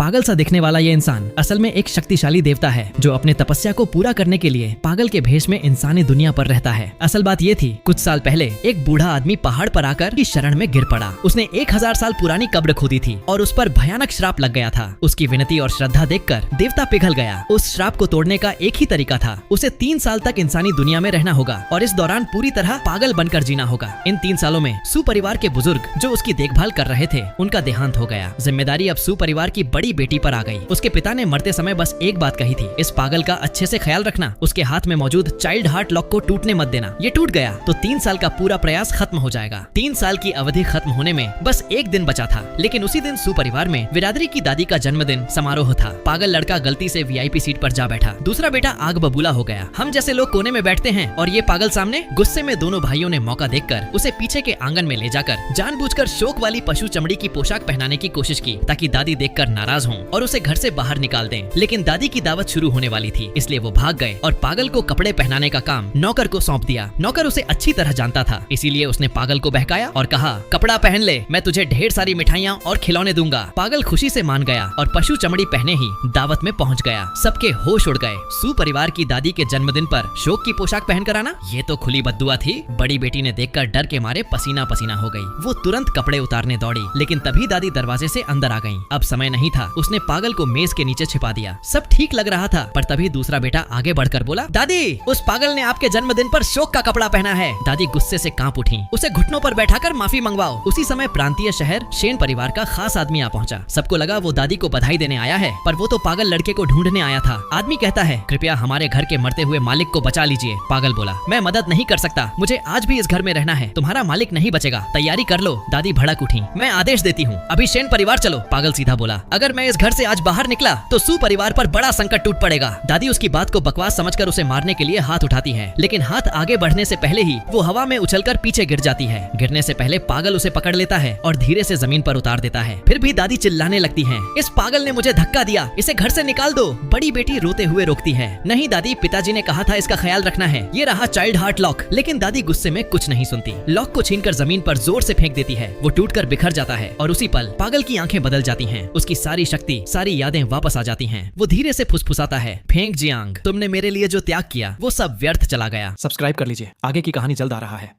पागल सा दिखने वाला ये इंसान असल में एक शक्तिशाली देवता है जो अपने तपस्या को पूरा करने के लिए पागल के भेष में इंसानी दुनिया पर रहता है। असल बात ये थी, कुछ साल पहले एक बूढ़ा आदमी पहाड़ पर आकर की शरण में गिर पड़ा। उसने 1000 साल पुरानी कब्र खोदी थी और उस पर भयानक श्राप लग गया था। उसकी विनती और श्रद्धा देखकर देवता पिघल गया। उस श्राप को तोड़ने का एक ही तरीका था, उसे 3 साल तक इंसानी दुनिया में रहना होगा और इस दौरान पूरी तरह पागल बनकर जीना होगा। इन 3 सालों में सुपरिवार के बुजुर्ग जो उसकी देखभाल कर रहे थे उनका देहांत हो गया। जिम्मेदारी अब सुपरिवार की बड़ी बेटी पर आ गई। उसके पिता ने मरते समय बस एक बात कही थी, इस पागल का अच्छे से ख्याल रखना, उसके हाथ में मौजूद चाइल्ड हार्ट लॉक को टूटने मत देना। ये टूट गया तो 3 साल का पूरा प्रयास खत्म हो जाएगा। 3 साल की अवधि खत्म होने में बस एक दिन बचा था, लेकिन उसी दिन सुपरिवार में बिरादरी की दादी का जन्मदिन समारोह था। पागल लड़का गलती से वीआईपी सीट पर जा बैठा। दूसरा बेटा आग बबूला हो गया। हम जैसे लोग कोने में बैठते हैं और ये पागल सामने। गुस्से में दोनों भाइयों ने मौका देखकर उसे पीछे के आंगन में ले जाकर जानबूझकर शोक वाली पशु चमड़ी की पोशाक पहनाने की कोशिश की ताकि दादी देखकर नाराज हों और उसे घर से बाहर निकाल दें। लेकिन दादी की दावत शुरू होने वाली थी, इसलिए वो भाग गए और पागल को कपड़े पहनाने का काम नौकर को सौंप दिया। नौकर उसे अच्छी तरह जानता था, इसीलिए उसने पागल को बहकाया और कहा, कपड़ा पहन ले, मैं तुझे ढेर सारी मिठाइयाँ और खिलौने दूंगा। पागल खुशी से मान गया और पशु चमड़ी पहने ही दावत में पहुंच गया। सबके होश उड़ गए। सुपरिवार की दादी के जन्मदिन पर शोक की पोशाक पहनकर आना, ये तो खुली बद्दुआ थी। बड़ी बेटी ने देखकर डर के मारे पसीना पसीना हो गई। वो तुरंत कपड़े उतारने दौड़ी, लेकिन तभी दादी दरवाजे से अंदर आ गईं। अब समय नहीं था, उसने पागल को मेज के नीचे छिपा दिया। सब ठीक लग रहा था, पर तभी दूसरा बेटा आगे बढ़कर बोला, दादी, उस पागल ने आपके जन्मदिन पर शोक का कपड़ा पहना है। दादी गुस्से से कांप उठी। उसे घुटनों पर बैठाकर माफी मंगवाओ। उसी समय प्रांतीय शहर शेन परिवार का खास आदमी आ पहुंचा। सबको लगा वो दादी को बधाई देने आया है, पर वो तो पागल लड़के को ढूंढने आया था। आदमी कहता है, कृपया हमारे घर के मरते हुए मालिक को बचा लीजिए। पागल बोला, मैं मदद नहीं कर सकता, मुझे आज भी इस घर में रहना है, तुम्हारा मालिक नहीं बचेगा, तैयारी कर लो। दादी भड़क उठी, मैं आदेश देती हूँ, अभी शेन परिवार चलो। पागल सीधा बोला, अगर मैं इस घर से आज बाहर निकला तो सुपरिवार पर बड़ा संकट टूट पड़ेगा। दादी उसकी बात को बकवास समझकर उसे मारने के लिए हाथ उठाती है, लेकिन हाथ आगे बढ़ने से पहले ही वो हवा में उछलकर पीछे गिर जाती है। गिरने से पहले पागल उसे पकड़ लेता है और धीरे से जमीन पर उतार देता है। फिर भी दादी चिल्लाने लगती है, इस पागल ने मुझे धक्का दिया, इसे घर से निकाल दो। बड़ी बेटी रोते हुए रोकती है, नहीं दादी, पिताजी ने कहा था इसका ख्याल रखना है, ये रहा चाइल्ड हार्ट लॉक। लेकिन दादी गुस्से में कुछ नहीं सुनती। लॉक को छीनकर जमीन पर जोर से फेंक देती है। वो टूटकर बिखर जाता है और उसी पल पागल की आंखें बदल जाती हैं। उसकी सारी शक्ति, सारी यादें वापस आ जाती हैं। वो धीरे से फुसफुसाता है, फेंक जियांग, तुमने मेरे लिए जो त्याग किया वो सब व्यर्थ चला गया। सब्सक्राइब कर लीजिए, आगे की कहानी जल्द आ रहा है।